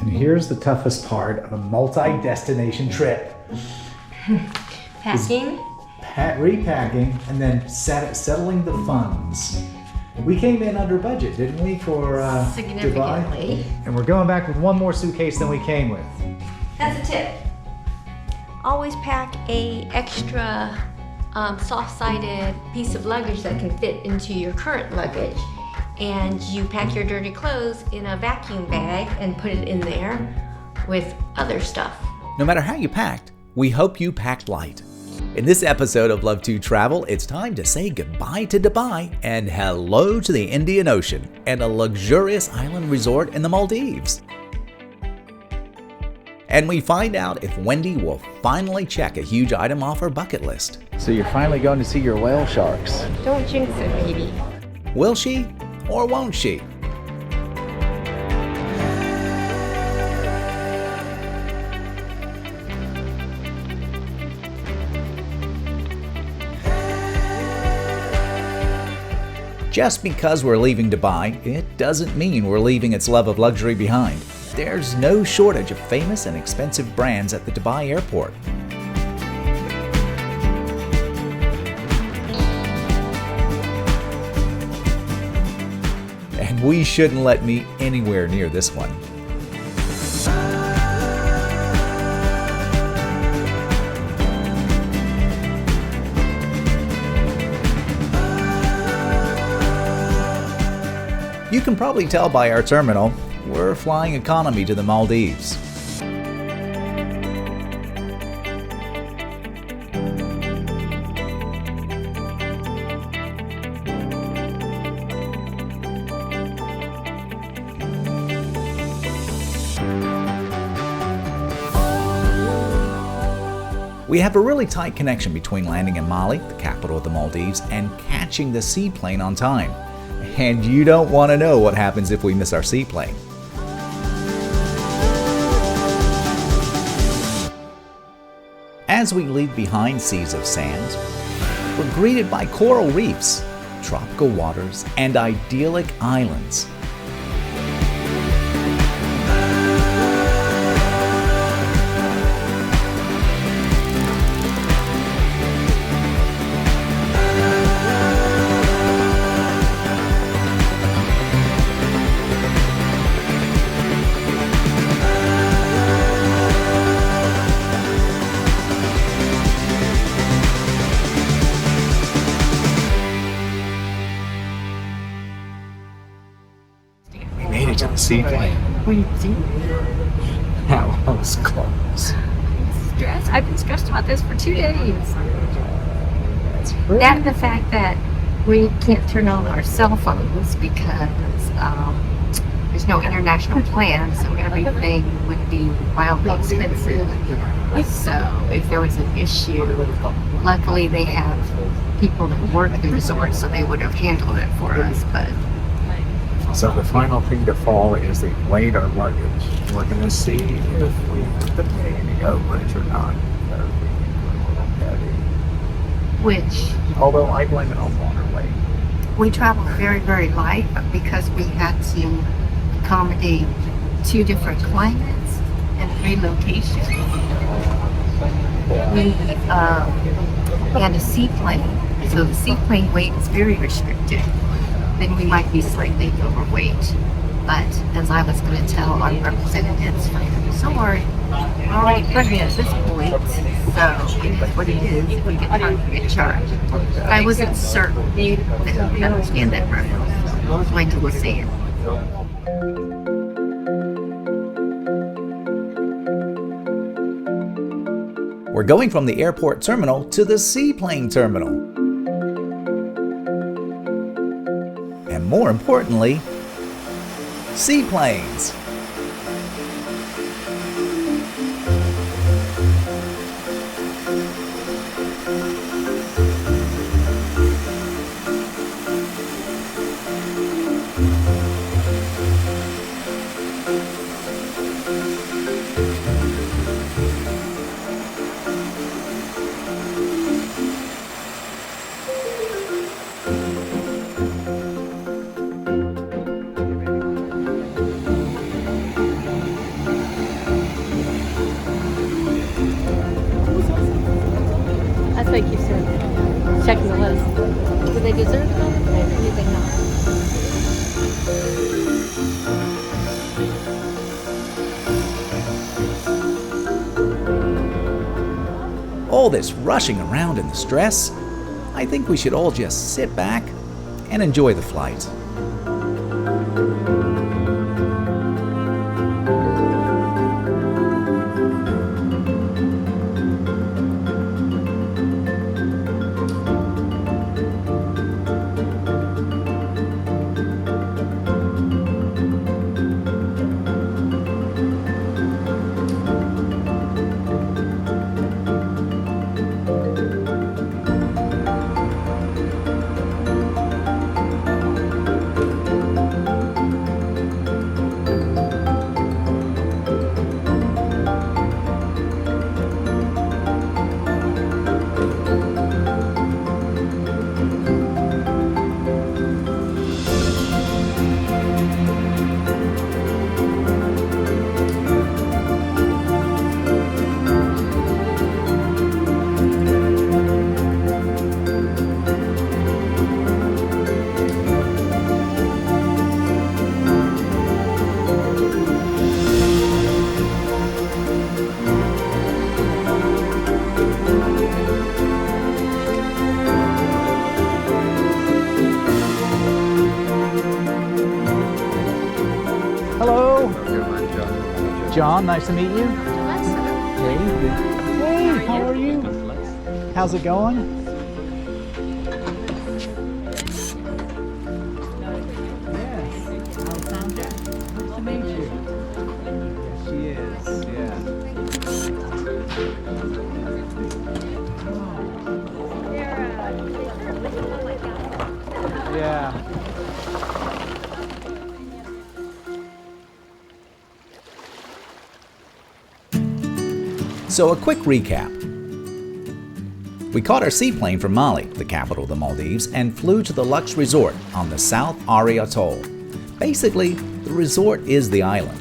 And here's the toughest part of a multi-destination trip. Packing. Repacking and then settling the funds. We came in under budget, didn't we, for Significantly. Dubai? And we're going back with one more suitcase than we came with. That's a tip. Always pack a extra soft-sided piece of luggage that can fit into your current luggage. And you pack your dirty clothes in a vacuum bag and put it in there with other stuff. No matter how you packed, we hope you packed light. In this episode of Love to Travel, it's time to say goodbye to Dubai and hello to the Indian Ocean and a luxurious island resort in the Maldives. And we find out if Wendy will finally check a huge item off her bucket list. So you're finally going to see your whale sharks. Don't jinx it, baby. Will she or won't she? Just because we're leaving Dubai, it doesn't mean we're leaving its love of luxury behind. There's no shortage of famous and expensive brands at the Dubai airport. And we shouldn't let me anywhere near this one. You can probably tell by our terminal, we're flying economy to the Maldives. We have a really tight connection between landing in Mali, the capital of the Maldives, and catching the seaplane on time. And you don't want to know what happens if we miss our seaplane. As we leave behind seas of sand, we're greeted by coral reefs, tropical waters, and idyllic islands. To the seaplane. That was close. Stress. I've been stressed about this for 2 days. That and the fact that we can't turn on our cell phones because there's no international plan, so everything would be wildly expensive. So if there was an issue, luckily they have people that work at the resort, so they would have handled it for us. But So the final thing to fall is they weighed our luggage. We're going to see if we have to pay any overage or not. They're a little heavy. which Although I blame it on water weight. we traveled very, very light because we had to accommodate 2 different climates and 3 locations. We had a seaplane, so the seaplane weight is very restricted. Then we might be slightly overweight. But as I was going to tell our representatives from the resort, we're already pregnant at this point, so it is what it is. If we get hurt, we get charged. But I wasn't certain that we understand that reference. Wait till we see it. We're going from the airport terminal to the seaplane terminal. And more importantly, seaplanes. tell us. Do they deserve it all the time or do they not? All this rushing around and the stress, I think we should all just sit back and enjoy the flight. John, nice to meet you. Hey, how are you? How's it going? Yes. Alexandra, nice to meet you. Yes, she is. Yeah. Yeah. So a quick recap. We caught our seaplane from Mali, the capital of the Maldives, and flew to the Lux Resort on the South Ari Atoll. Basically, the resort is the island.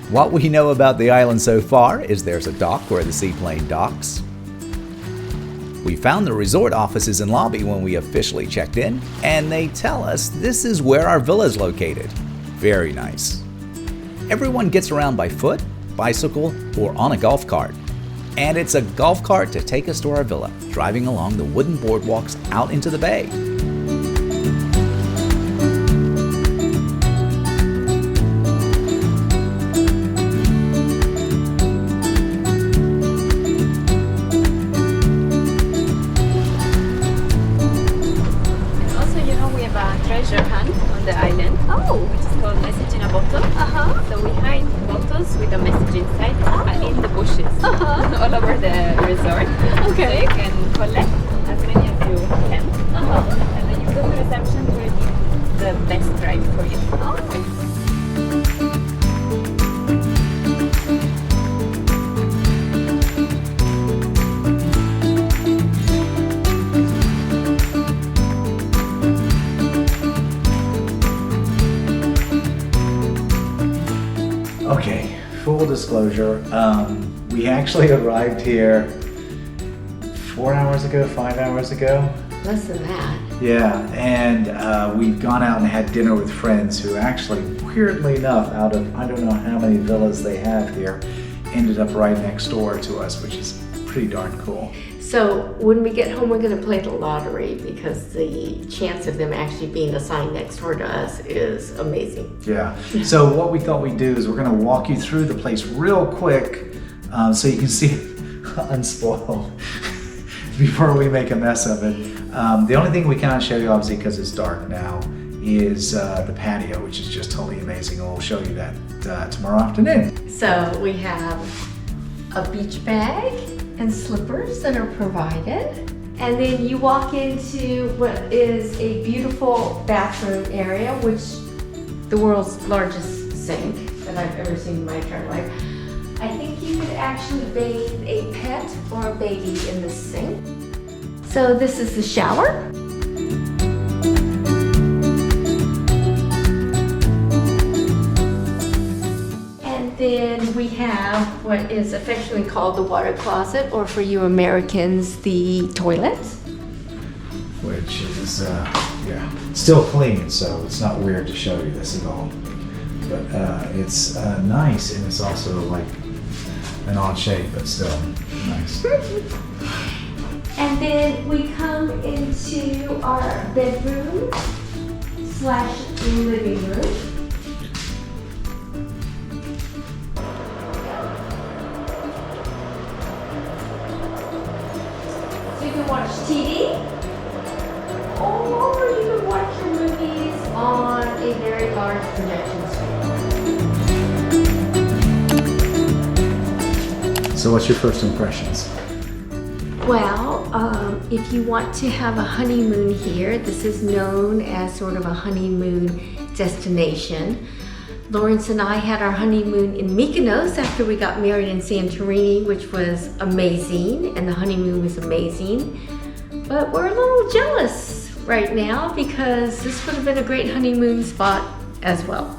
What we know about the island so far is there's a dock where the seaplane docks. We found the resort offices and lobby when we officially checked in, and they tell us this is where our villa is located. Very nice. Everyone gets around by foot, bicycle, or on a golf cart. And it's a golf cart to take us to our villa, driving along the wooden boardwalks out into the bay. Also, we have a treasure hunt on the island. Oh. Which is called Message in a Bottle. So we hide bottles with a message inside in the bushes all over the resort. Okay. So you can collect as many as you can. And then you go to reception to redeem the best price for you. Okay, full disclosure, we actually arrived here 4 hours ago, 5 hours ago. Less than that. Yeah, and we've gone out and had dinner with friends who actually, weirdly enough, out of I don't know how many villas they have here, ended up right next door to us, which is pretty darn cool. So when we get home, we're going to play the lottery because the chance of them actually being assigned next door to us is amazing. Yeah, so what we thought we'd do is we're going to walk you through the place real quick so you can see it unspoiled before we make a mess of it. The only thing we cannot show you, obviously, because it's dark now, is the patio, which is just totally amazing. We'll show you that tomorrow afternoon. So we have a beach bag and slippers that are provided. And then you walk into what is a beautiful bathroom area, which the world's largest sink that I've ever seen in my entire life. I think you could actually bathe a pet or a baby in the sink. So this is the shower. And then we have what is affectionately called the water closet, or for you Americans, the toilet. Which is, yeah, still clean, so it's not weird to show you this at all. But it's nice, and it's also like an odd shape, but still nice. And then we come into our bedroom / living room. So you can watch TV, or you can watch your movies on a very large projection screen. So what's your first impressions? Well, if you want to have a honeymoon here, this is known as sort of a honeymoon destination. Laurence and I had our honeymoon in Mykonos after we got married in Santorini, which was amazing, and the honeymoon was amazing. But we're a little jealous right now because this would have been a great honeymoon spot as well.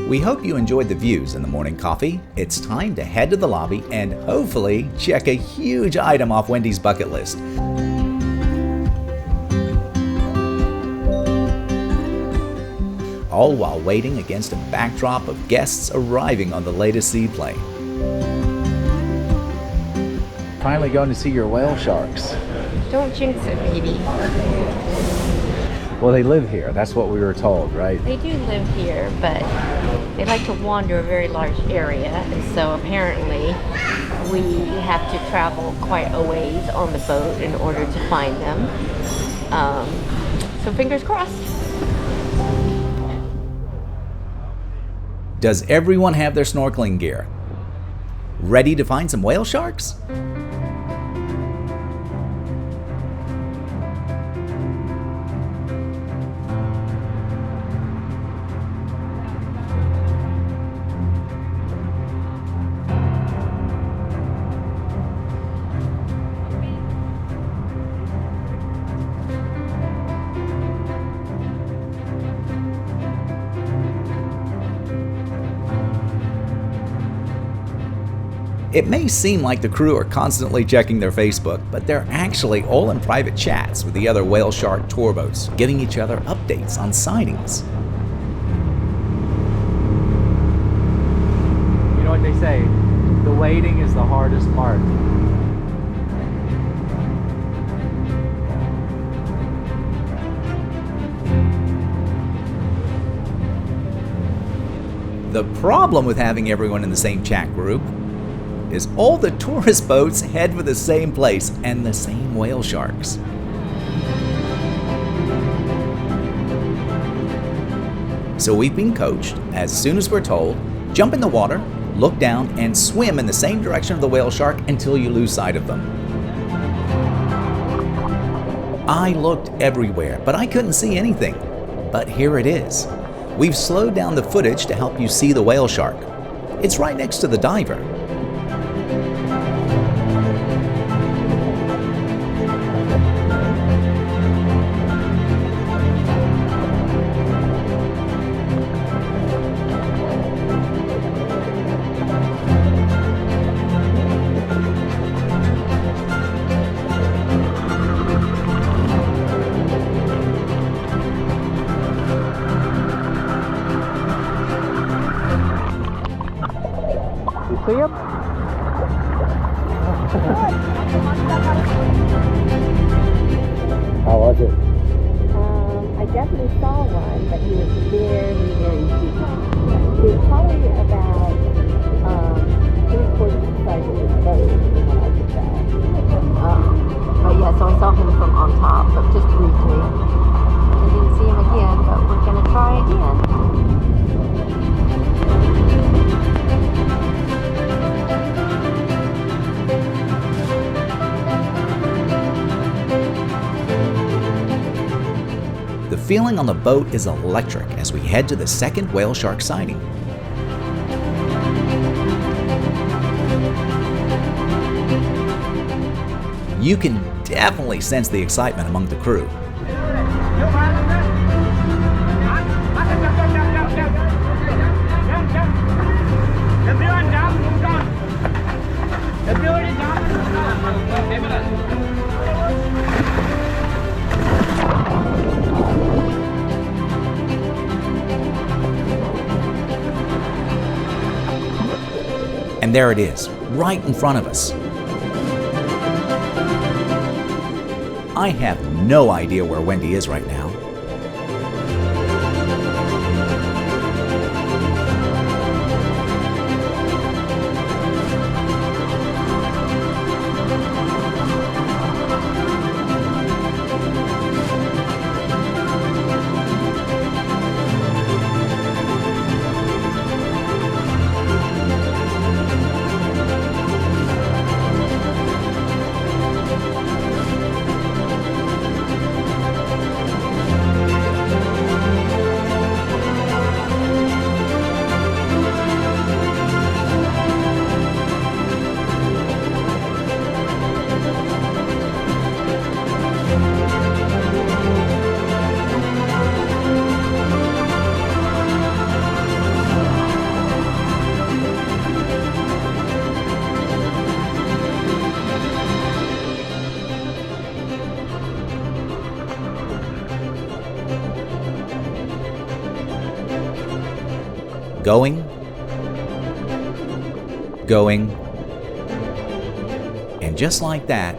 We hope you enjoyed the views in the morning coffee. It's time to head to the lobby and hopefully check a huge item off Wendy's bucket list. All while waiting against a backdrop of guests arriving on the latest seaplane. Finally going to see your whale sharks. Don't jinx it, baby. Well, they live here. That's what we were told, right? They do live here, but they like to wander a very large area, and so apparently we have to travel quite a ways on the boat in order to find them. So fingers crossed. Does everyone have their snorkeling gear? Ready to find some whale sharks? It may seem like the crew are constantly checking their Facebook, but they're actually all in private chats with the other whale shark tour boats, giving each other updates on sightings. You know what they say? The waiting is the hardest part. The problem with having everyone in the same chat group is all the tourist boats head for the same place and the same whale sharks. So we've been coached, as soon as we're told, jump in the water, look down, and swim in the same direction of the whale shark until you lose sight of them. I looked everywhere, but I couldn't see anything. But here it is. We've slowed down the footage to help you see the whale shark. It's right next to the diver. See him? How was it? I definitely saw one, but he was very, very deep. He was probably about 3/4 the size of his boat, from what I could But yeah, so I saw him from on top, but just briefly. I didn't see him again, but we're gonna try again. The feeling on the boat is electric as we head to the second whale shark sighting. You can definitely sense the excitement among the crew. And there it is, right in front of us. I have no idea where Wendy is right now. Going, and just like that,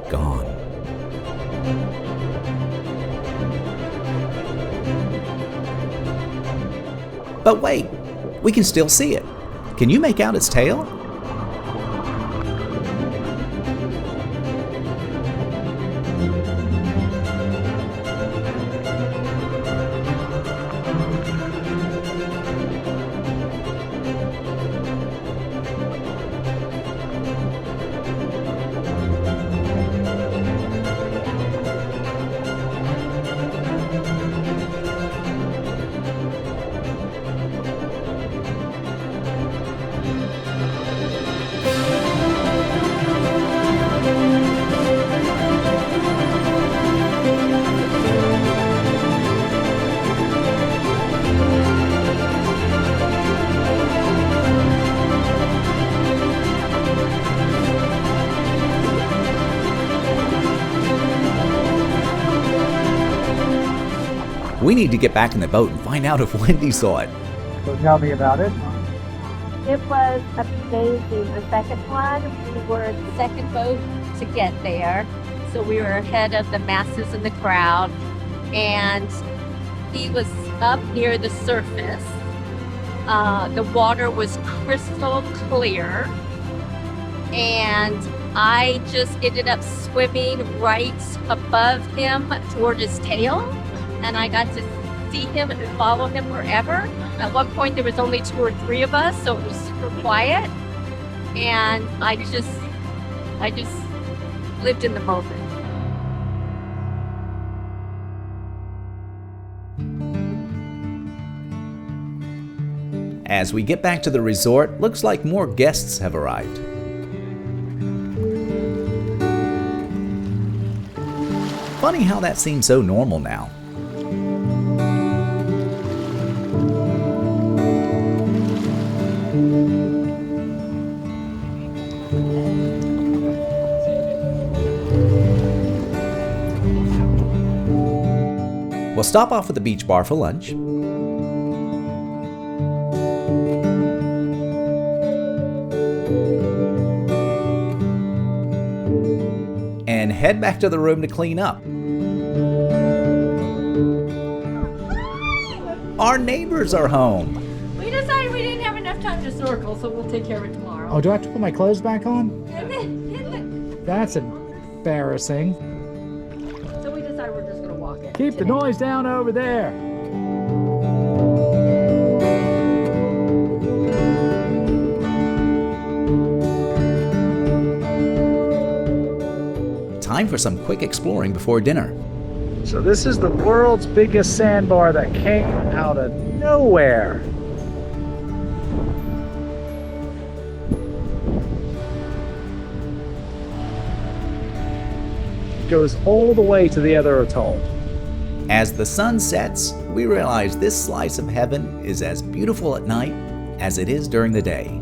gone. But wait, we can still see it. Can you make out its tail? We need to get back in the boat and find out if Wendy saw it. So tell me about it. It was amazing. The second one, we were the second boat to get there. So we were ahead of the masses in the crowd. And he was up near the surface. The water was crystal clear. And I just ended up swimming right above him toward his tail. And I got to see him and follow him wherever. At one point, there was only 2 or 3 of us, so it was super quiet. And I just lived in the moment. As we get back to the resort, looks like more guests have arrived. Funny how that seems so normal now. We'll stop off at the beach bar for lunch. And head back to the room to clean up. Our neighbors are home. We decided we didn't have enough time to snorkel, so we'll take care of it tomorrow. Oh, do I have to put my clothes back on? Isn't That's embarrassing. So we decided we're just going to walk it. Keep the noise down over there. Time for some quick exploring before dinner. So this is the world's biggest sandbar that came out of nowhere. It goes all the way to the other atoll. As the sun sets, we realize this slice of heaven is as beautiful at night as it is during the day.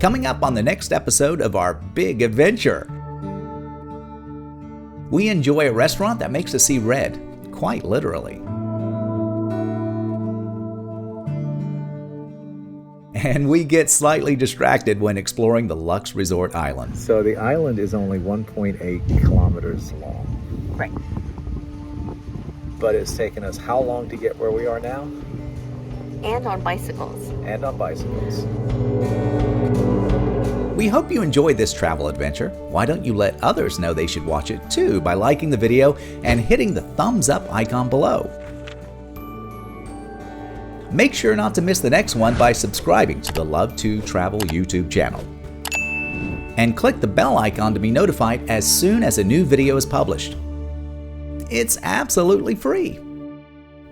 Coming up on the next episode of our big adventure, we enjoy a restaurant that makes us see red, quite literally. And we get slightly distracted when exploring the Lux Resort island. So the island is only 1.8 kilometers long. Right. But it's taken us how long to get where we are now? And on bicycles. And on bicycles. We hope you enjoyed this travel adventure. Why don't you let others know they should watch it too by liking the video and hitting the thumbs up icon below. Make sure not to miss the next one by subscribing to the Love to Travel YouTube channel. And click the bell icon to be notified as soon as a new video is published. It's absolutely free.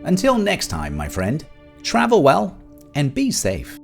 Until next time, my friend, travel well and be safe.